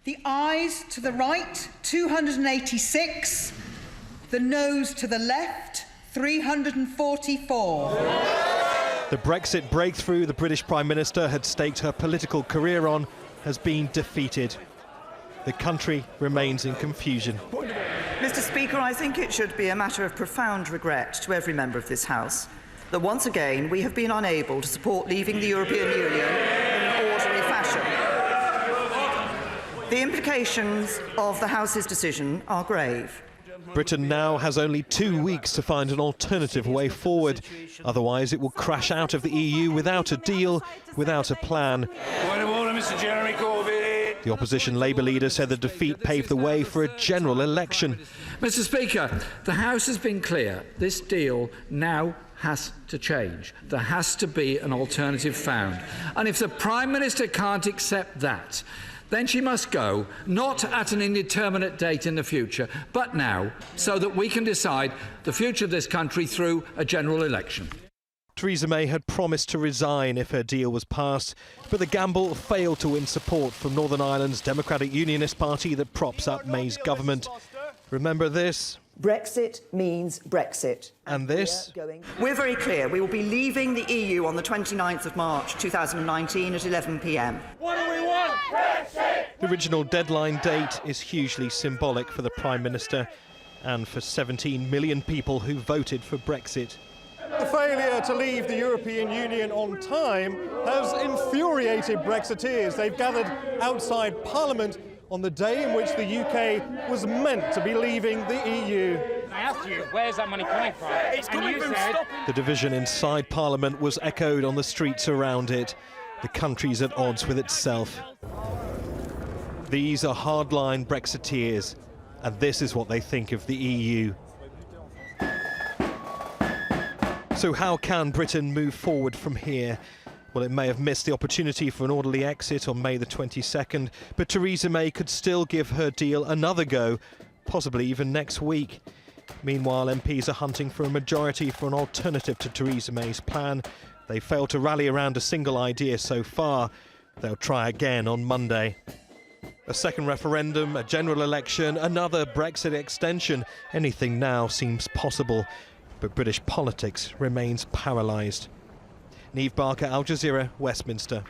The ayes to the right, 286. The noes to the left, 344. The Brexit breakthrough the British Prime Minister had staked her political career on has been defeated. The country remains in confusion. Mr. Speaker, I think it should be a matter of profound regret to every member of this House that once again we have been unable to support leaving the European Union in an orderly fashion. The implications of the House's decision are grave. Britain now has only 2 weeks to find an alternative way forward. Otherwise, it will crash out of the EU without a deal, without a plan. Point of order, Mr. Jeremy Corbyn. The opposition Labour leader said the defeat paved the way for a general election. Mr. Speaker, the House has been clear. This deal now has to change. There has to be an alternative found. And if the Prime Minister can't accept that, then she must go, not at an indeterminate date in the future, but now, so that we can decide the future of this country through a general election. Theresa May had promised to resign if her deal was passed, but the gamble failed to win support from Northern Ireland's Democratic Unionist Party that props up May's government. Remember this? Brexit means Brexit. And this? We're very clear. We will be leaving the EU on the 29th of March 2019 at 11 p.m. What do we want? Brexit! The original deadline date is hugely symbolic for the Prime Minister and for 17 million people who voted for Brexit. The failure to leave the European Union on time has infuriated Brexiteers. They've gathered outside Parliament on the day in which the UK was meant to be leaving the EU. I asked you, where's that money coming from? It's coming from stopping. The division inside Parliament was echoed on the streets around it. The country's at odds with itself. These are hardline Brexiteers, and this is what they think of the EU. So how can Britain move forward from here? Well, it may have missed the opportunity for an orderly exit on May the 22nd, but Theresa May could still give her deal another go, possibly even next week. Meanwhile, MPs are hunting for a majority for an alternative to Theresa May's plan. They failed to rally around a single idea so far. They'll try again on Monday. A second referendum, a general election, another Brexit extension. Anything now seems possible, but British politics remains paralysed. Neave Barker, Al Jazeera, Westminster.